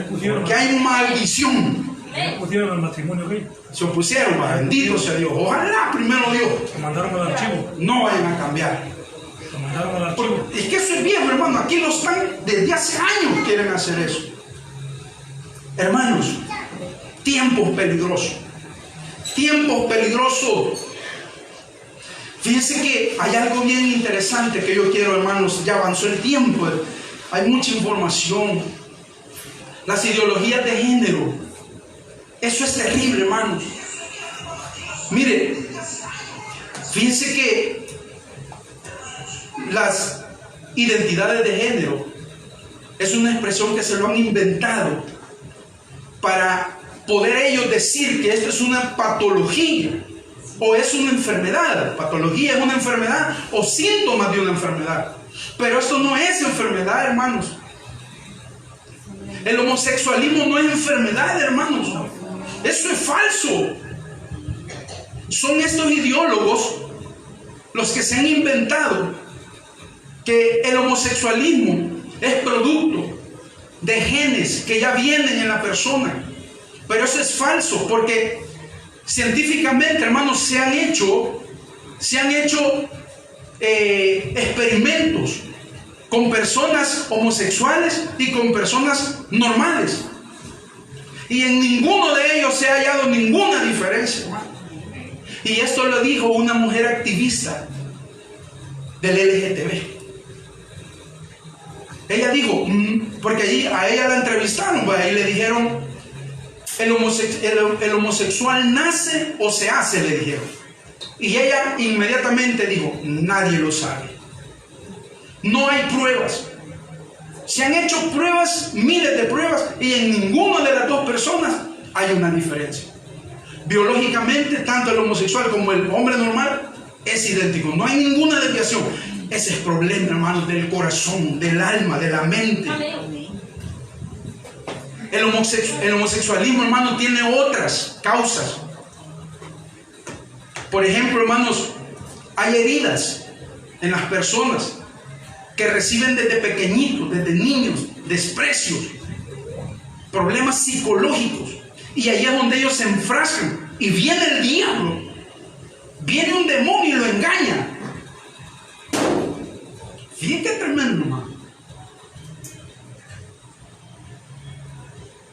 Porque hay maldición. Pusieron el matrimonio gay. Se opusieron, bendito sea Dios. Ojalá primero Dios Se mandaron al archivo. no vayan a cambiar. Lo mandaron al archivo. Es que eso es viejo, hermano. Aquí lo están, desde hace años quieren hacer eso. Hermanos, tiempos peligrosos. Tiempos peligrosos. Fíjense que hay algo bien interesante que yo quiero, hermanos. Ya avanzó el tiempo. Hay mucha información. Las ideologías de género. Eso es terrible, hermanos. Mire, fíjense que las identidades de género es una expresión que se lo han inventado para poder ellos decir que esto es una patología o es una enfermedad. Patología es una enfermedad o síntomas de una enfermedad. Pero esto no es enfermedad, hermanos. El homosexualismo no es enfermedad, hermanos. Eso es falso. Son estos ideólogos los que se han inventado que el homosexualismo es producto de genes que ya vienen en la persona. Pero eso es falso, porque científicamente, hermanos, se han hecho experimentos con personas homosexuales y con personas normales. Y en ninguno de ellos se ha hallado ninguna diferencia, hermano. Y esto lo dijo una mujer activista del LGTB. Ella dijo, porque allí a ella la entrevistaron, y le dijeron, el homosexual nace o se hace, le dijeron. Y ella inmediatamente dijo, nadie lo sabe. No hay pruebas. Se han hecho pruebas, miles de pruebas, y en ninguna de las dos personas hay una diferencia. Biológicamente, tanto el homosexual como el hombre normal es idéntico. No hay ninguna desviación. Ese es el problema, hermanos, del corazón, del alma, de la mente. El homosexualismo, hermanos, tiene otras causas. Por ejemplo, hermanos, hay heridas en las personas que reciben desde pequeñitos, desde niños, desprecios, problemas psicológicos. Y ahí es donde ellos se enfrascan. Y viene el diablo, viene un demonio y lo engaña. Fíjense qué tremendo, hermano.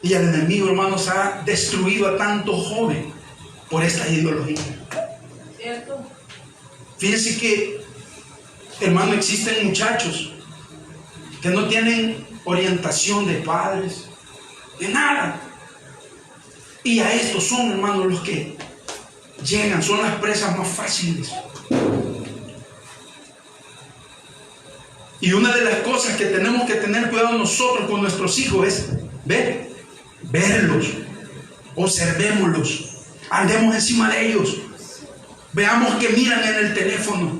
Y el enemigo, hermanos, ha destruido a tantos jóvenes por esta ideología. ¿Cierto? Fíjense que, hermano, existen muchachos que no tienen orientación de padres, de nada. Y a estos son, hermanos, los que llegan, son las presas más fáciles. Y una de las cosas que tenemos que tener cuidado nosotros con nuestros hijos es verlos, observémoslos, andemos encima de ellos, veamos que miran en el teléfono,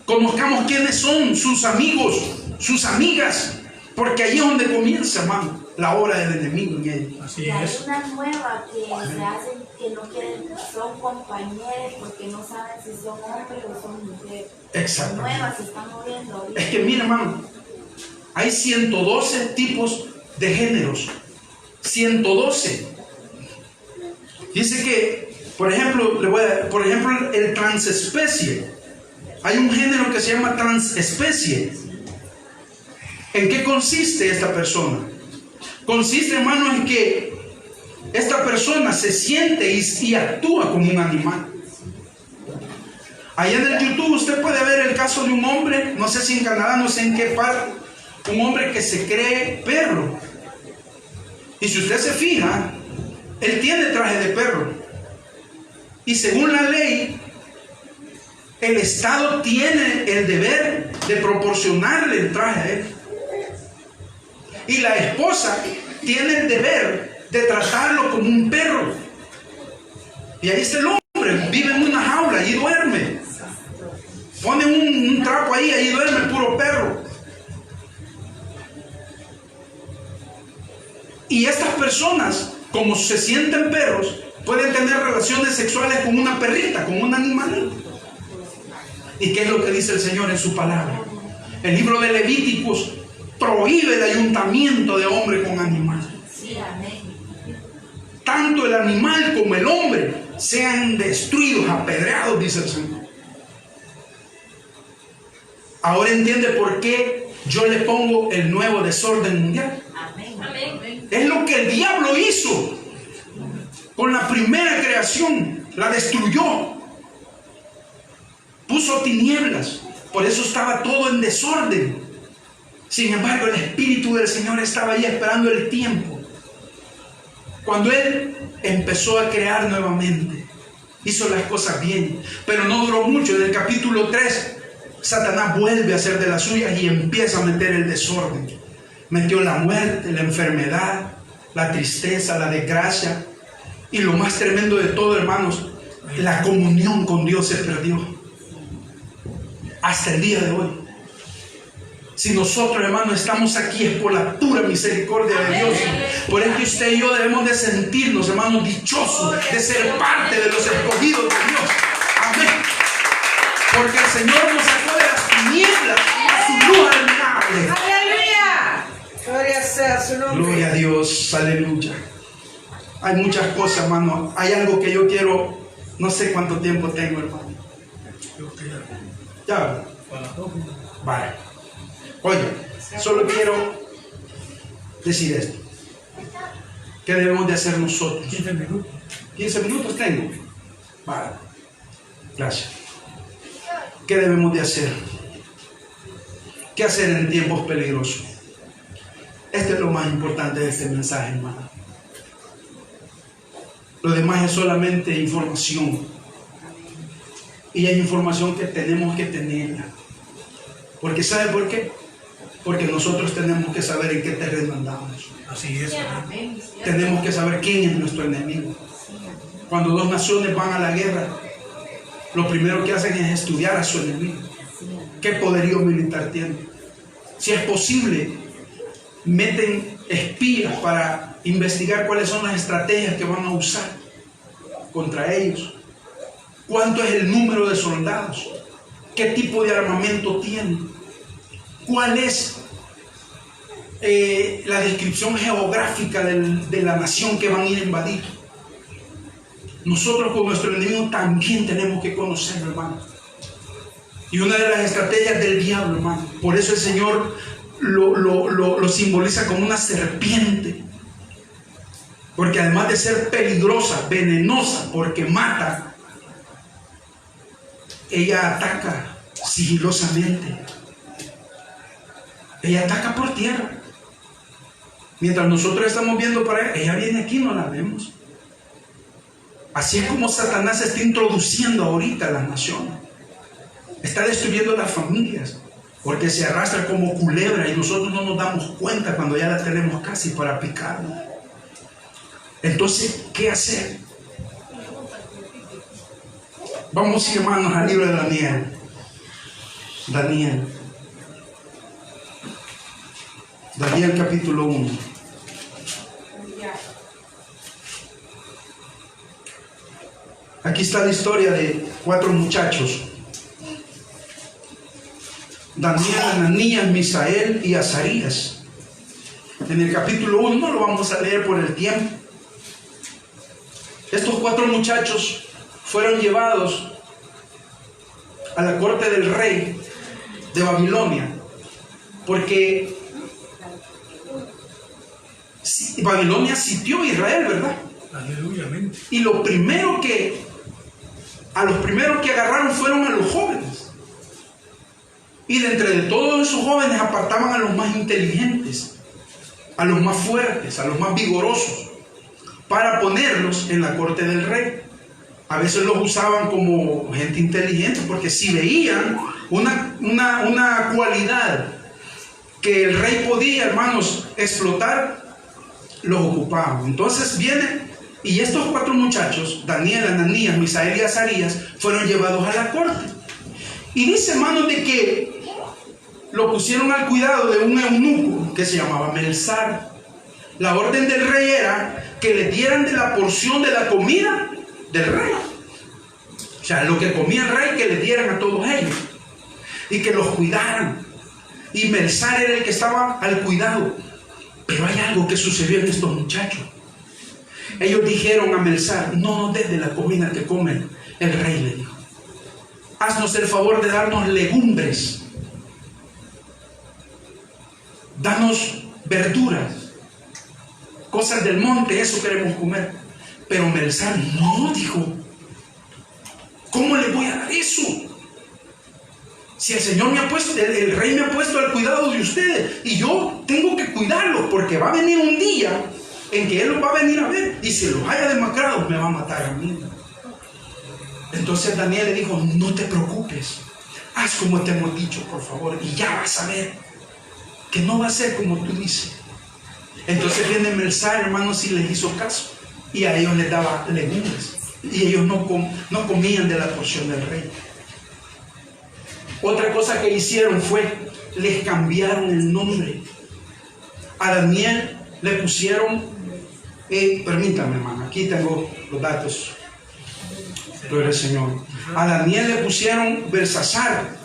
conozcamos quiénes son sus amigos, sus amigas, porque ahí es donde comienza, hermano, la obra del enemigo en ellos. Así Hay es. una nueva que se hacen que no quieren, son compañeros porque no saben si son hombres o son mujeres. Exacto. Nuevas se están moviendo ahorita. Es que mira, hermano, hay 112 tipos de géneros. 112. Dice que, por ejemplo, el transespecie. Hay un género que se llama transespecie. ¿En qué consiste esta persona? Consiste, hermano, en que esta persona se siente y actúa como un animal. Allá en el YouTube usted puede ver el caso de un hombre, no sé si en Canadá, no sé en qué parte, un hombre que se cree perro. Y si usted se fija, él tiene traje de perro. Y según la ley, el Estado tiene el deber de proporcionarle el traje a él. Y la esposa tiene el deber de tratarlo como un perro. Y ahí está el hombre, vive en una jaula, allí duerme. Pone un trapo ahí duerme el puro perro. Y estas personas, como se sienten perros, pueden tener relaciones sexuales con una perrita, con un animal. ¿Y qué es lo que dice el Señor en su palabra? El libro de Levíticos prohíbe el ayuntamiento de hombre con animal. Sí, amén. Tanto el animal como el hombre sean destruidos, apedreados, dice el Señor. Ahora entiende por qué yo le pongo el nuevo desorden mundial. Amén. Amén. Es lo que el diablo hizo con la primera creación. La destruyó. Puso tinieblas. Por eso estaba todo en desorden. Sin embargo, el Espíritu del Señor estaba ahí esperando el tiempo. Cuando Él empezó a crear nuevamente, hizo las cosas bien. Pero no duró mucho. En el capítulo 3, Satanás vuelve a hacer de las suyas y empieza a meter el desorden. Metió la muerte, la enfermedad, la tristeza, la desgracia. Y lo más tremendo de todo, hermanos, la comunión con Dios se perdió. Hasta el día de hoy. Si nosotros, hermanos, estamos aquí es por la pura misericordia de Dios. Por eso usted y yo debemos de sentirnos, hermanos, dichosos de ser parte de los escogidos de Dios. Amén. Porque el Señor nos sacó de las tinieblas a su luz admirable. ¡Aleluya! Gloria sea su nombre. Gloria a Dios, aleluya. Hay muchas cosas, hermano. Hay algo que yo quiero, no sé cuánto tiempo tengo, hermano. Ya, vale. Oye, solo quiero decir esto. ¿Qué debemos de hacer nosotros? 15 minutos. 15 minutos tengo. Vale. Gracias. ¿Qué debemos de hacer? ¿Qué hacer en tiempos peligrosos? Este es lo más importante de este mensaje, hermano. Lo demás es solamente información. Y hay información que tenemos que tenerla. Porque ¿sabe por qué? Porque nosotros tenemos que saber en qué terreno andamos. Así es. Amén. Tenemos que saber quién es nuestro enemigo. Cuando dos naciones van a la guerra, lo primero que hacen es estudiar a su enemigo. ¿Qué poderío militar tiene? Si es posible, meten espías para investigar cuáles son las estrategias que van a usar contra ellos. ¿Cuánto es el número de soldados? ¿Qué tipo de armamento tienen? ¿Cuál es la descripción geográfica de la nación que van a ir a invadir? Nosotros con nuestro enemigo también tenemos que conocerlo, hermano. Y una de las estrategias del diablo, hermano, por eso el Señor lo simboliza como una serpiente. Porque además de ser peligrosa, venenosa, porque mata, ella ataca sigilosamente. Ella ataca por tierra. Mientras nosotros estamos viendo para ella viene aquí y no la vemos. Así es como Satanás se está introduciendo ahorita a las naciones. Está destruyendo las familias. Porque se arrastra como culebra y nosotros no nos damos cuenta cuando ya la tenemos casi para picarla. Entonces, ¿qué hacer? Vamos, hermanos, al libro de Daniel. Daniel capítulo 1. Aquí está la historia de 4 muchachos. Daniel, Ananías, Misael y Azarías. En el capítulo 1 no lo vamos a leer por el tiempo. Estos 4 muchachos fueron llevados a la corte del rey de Babilonia, porque Babilonia sitió a Israel, ¿verdad? Aleluya, amén. Y los primeros que agarraron fueron a los jóvenes. Y de entre todos esos jóvenes apartaban a los más inteligentes, a los más fuertes, a los más vigorosos, para ponerlos en la corte del rey. A veces los usaban como gente inteligente, porque si veían una cualidad que el rey podía, hermanos, explotar, los ocupaban. Entonces vienen, y estos 4 muchachos, Daniel, Ananías, Misael y Azarías, fueron llevados a la corte. Y dice, hermanos, de que lo pusieron al cuidado de un eunuco que se llamaba Melzar. La orden del rey era que le dieran de la porción de la comida del rey. O sea, lo que comía el rey, que le dieran a todos ellos. Y que los cuidaran. Y Melzar era el que estaba al cuidado. Pero hay algo que sucedió en estos muchachos. Ellos dijeron a Melzar: no nos des de la comida que come el rey, le dijo. Haznos el favor de darnos legumbres danos verduras, cosas del monte, eso queremos comer. Pero Melzar no, dijo, ¿cómo le voy a dar eso? Si el Señor me ha puesto, el rey me ha puesto al cuidado de ustedes, y yo tengo que cuidarlos, porque va a venir un día en que Él los va a venir a ver, y si los haya demacrados, me va a matar a mí. Entonces Daniel le dijo, no te preocupes, haz como te hemos dicho, por favor, y ya vas a ver que no va a ser como tú dices. Entonces viene Melzar, hermanos, y les hizo caso, y a ellos les daba legumbres, y ellos no comían de la porción del rey. Otra cosa que hicieron fue, les cambiaron el nombre. A Daniel le pusieron, permítame, hermano, aquí tengo los datos. Gloria al Señor. A Daniel le pusieron Belsasar.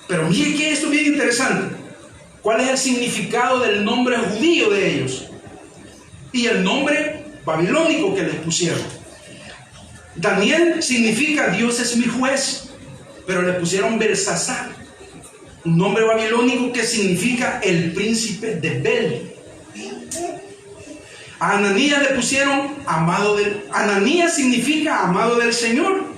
Pero mire que esto es bien interesante. ¿Cuál es el significado del nombre judío de ellos? Y el nombre babilónico que les pusieron. Daniel significa Dios es mi juez, pero le pusieron Belsasar, un nombre babilónico que significa el príncipe de Bel. A Ananías le pusieron amado del... Ananías significa amado del Señor,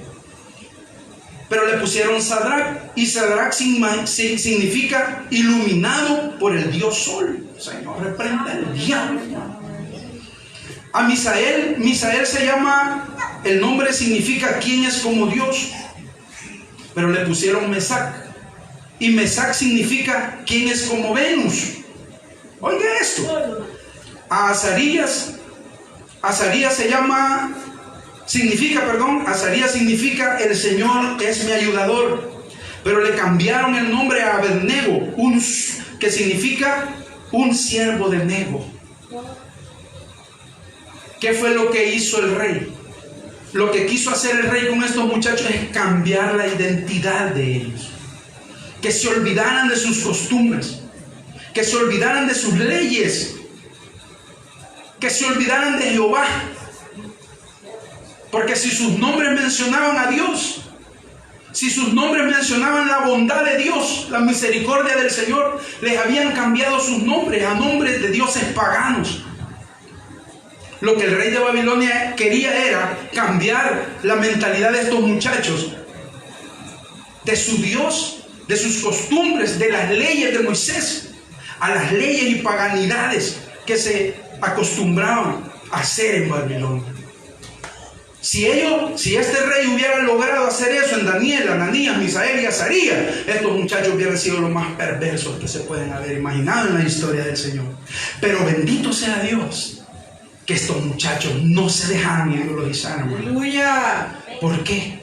pero le pusieron Sadrach, y Sadrach significa iluminado por el Dios Sol. Señor, reprenda el diablo. A Misael se llama, el nombre significa quién es como Dios, pero le pusieron Mesac, y Mesac significa quién es como Venus. Oiga esto. A Azarías significa el Señor es mi ayudador, pero le cambiaron el nombre a Abednego, que significa un siervo de Nego. ¿Qué fue lo que hizo el rey? Lo que quiso hacer el rey con estos muchachos es cambiar la identidad de ellos, que se olvidaran de sus costumbres, que se olvidaran de sus leyes, que se olvidaran de Jehová, porque si sus nombres mencionaban a Dios, si sus nombres mencionaban la bondad de Dios, la misericordia del Señor, les habían cambiado sus nombres a nombres de dioses paganos. Lo que el rey de Babilonia quería era cambiar la mentalidad de estos muchachos, de su Dios, de sus costumbres, de las leyes de Moisés, a las leyes y paganidades que se acostumbraban a hacer en Babilonia. Si este rey hubiera logrado hacer eso en Daniel, Ananías, Misael y Azarías, estos muchachos hubieran sido los más perversos que se pueden haber imaginado en la historia del Señor. Pero bendito sea Dios que estos muchachos no se dejaran ideologizar, hermano. Aleluya. ¿Por qué?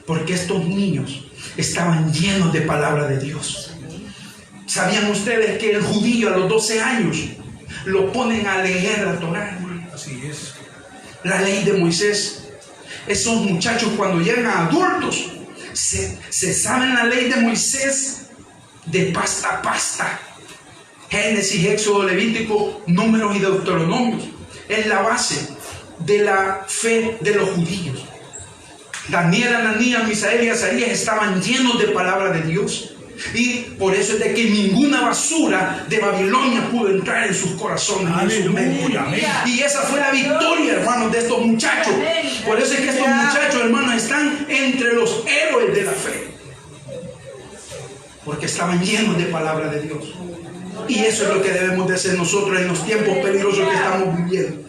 Porque estos niños estaban llenos de palabra de Dios. ¿Sabían ustedes que el judío a los 12 años lo ponen a leer la Torá, hermano? Así es. La ley de Moisés. Esos muchachos cuando llegan a adultos se saben la ley de Moisés de pasta a pasta. Génesis, Éxodo, Levítico, Números y Deuteronomios. Es la base de la fe de los judíos. Daniel, Ananías, Misael y Azarías estaban llenos de palabra de Dios. Y por eso es de que ninguna basura de Babilonia pudo entrar en sus corazones, en sus mentes. Y esa fue la victoria, hermanos, de estos muchachos. Por eso es que estos muchachos, hermanos, están entre los héroes de la fe, porque estaban llenos de palabra de Dios. Y eso es lo que debemos de hacer nosotros en los tiempos peligrosos que estamos viviendo.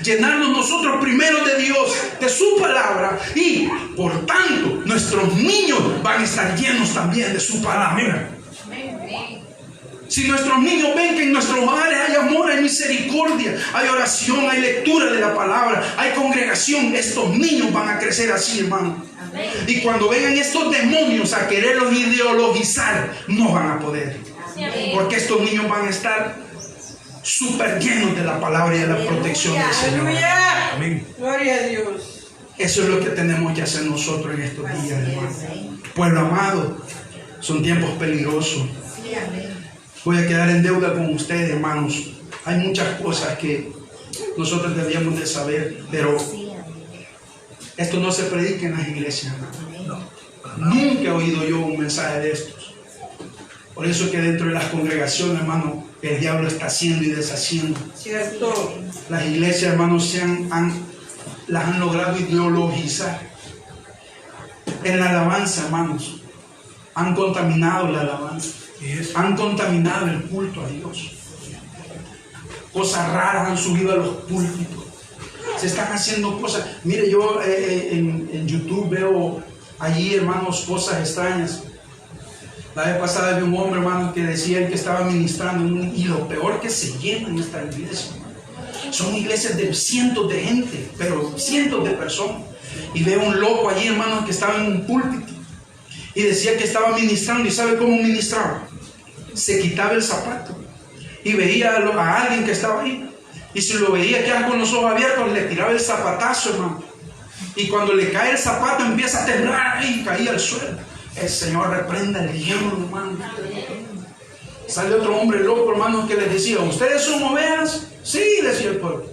Llenarnos nosotros primero de Dios, de su palabra, y por tanto nuestros niños van a estar llenos también de su palabra. Si nuestros niños ven que en nuestros hogares hay amor, hay misericordia, hay oración, hay lectura de la palabra, hay congregación, estos niños van a crecer así, hermano. Y cuando vengan estos demonios a quererlos ideologizar, no van a poder, porque estos niños van a estar súper llenos de la palabra y de la protección del Señor. Aleluya. Amén. Gloria a Dios. Eso es lo que tenemos que hacer nosotros en estos días, hermano. Pueblo amado, son tiempos peligrosos. Voy a quedar en deuda con ustedes, hermanos. Hay muchas cosas que nosotros debíamos de saber, pero esto no se predica en las iglesias, hermano. Nunca he oído yo un mensaje de estos. Por eso que dentro de las congregaciones, hermano, el diablo está haciendo y deshaciendo. Cierto. Las iglesias, hermanos, las han logrado ideologizar. En la alabanza, hermanos, han contaminado la alabanza. Han contaminado el culto a Dios. Cosas raras han subido a los púlpitos. Se están haciendo cosas. Mire, yo en YouTube veo allí, hermanos, cosas extrañas. La vez pasada vi un hombre, hermano, que decía él que estaba ministrando y lo peor que se llenan esta iglesia. Son iglesias de cientos de gente, pero cientos de personas. Y veo un loco allí, hermano, que estaba en un púlpito y decía que estaba ministrando. ¿Y sabe cómo ministraba? Se quitaba el zapato y veía a alguien que estaba ahí. Y si lo veía quedar con los ojos abiertos, le tiraba el zapatazo, hermano. Y cuando le cae el zapato, empieza a temblar y caía al suelo. El Señor reprenda el diablo, hermano. Sale otro hombre loco, hermano, que les decía: ¿ustedes son ovejas? Sí, decía el pueblo.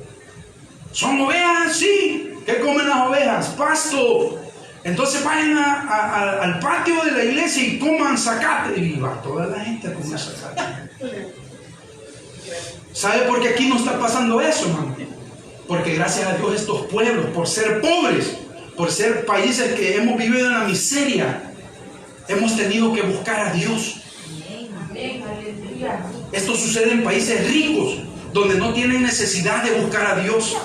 ¿Son ovejas? Sí. ¿Qué comen las ovejas? Pasto. Entonces vayan al patio de la iglesia y coman zacate. Y va toda la gente a comer zacate. ¿Sabe por qué aquí no está pasando eso, hermano? Porque gracias a Dios estos pueblos, por ser pobres, por ser países que hemos vivido en la miseria, hemos tenido que buscar a Dios. Esto sucede en países ricos, donde no tienen necesidad de buscar a Dios.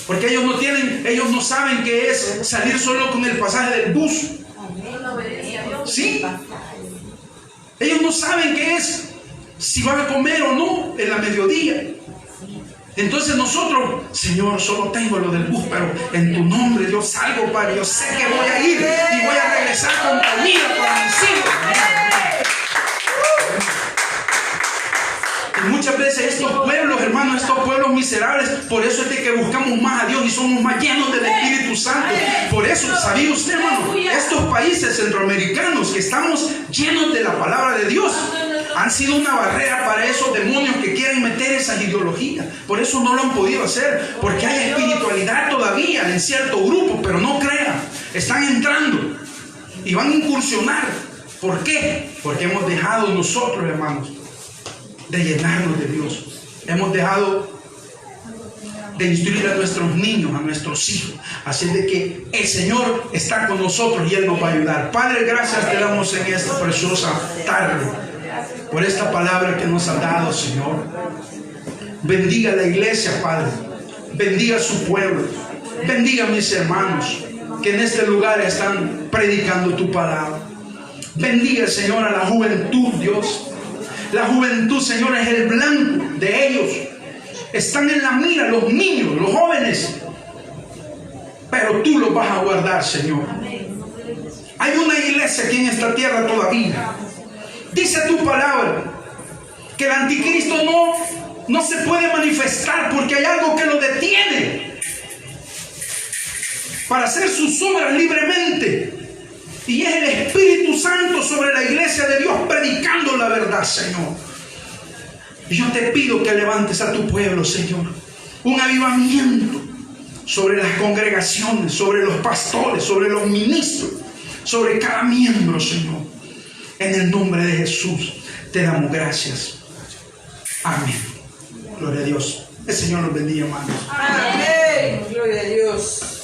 Porque ellos no saben qué es salir solo con el pasaje del bus. ¿Sí? Ellos no saben qué es si van a comer o no en la mediodía. Entonces nosotros: Señor, solo tengo lo del bus, pero en tu nombre yo salgo, Padre. Yo sé que voy a ir y voy a regresar con comida para mis hijos. Y muchas veces estos pueblos, hermanos, estos pueblos miserables, por eso es de que buscamos más a Dios y somos más llenos del Espíritu Santo. Por eso, ¿sabía usted, hermano? Estos países centroamericanos que estamos llenos de la palabra de Dios han sido una barrera para esos demonios que quieren meter esas ideologías. Por eso no lo han podido hacer, porque hay espiritualidad todavía en cierto grupo, pero no crean, están entrando y van a incursionar. ¿Por qué? Porque hemos dejado nosotros, hermanos, de llenarnos de Dios. Hemos dejado de instruir a nuestros niños, a nuestros hijos. Así de que el Señor está con nosotros y Él nos va a ayudar. Padre, gracias te damos en esta preciosa tarde por esta palabra que nos ha dado, Señor. Bendiga la iglesia, Padre. Bendiga a su pueblo. Bendiga a mis hermanos que en este lugar están predicando tu palabra. Bendiga, Señor, a la juventud, Dios. La juventud, Señor, es el blanco de ellos. Están en la mira los niños, los jóvenes. Pero tú los vas a guardar, Señor. Hay una iglesia aquí en esta tierra todavía. Dice tu palabra que el anticristo no se puede manifestar porque hay algo que lo detiene para hacer sus obras libremente. Y es el Espíritu Santo sobre la iglesia de Dios predicando la verdad, Señor. Y yo te pido que levantes a tu pueblo, Señor, un avivamiento sobre las congregaciones, sobre los pastores, sobre los ministros, sobre cada miembro, Señor. En el nombre de Jesús te damos gracias. Amén. Gloria a Dios. El Señor nos bendiga, hermanos. Amén. Gloria a Dios.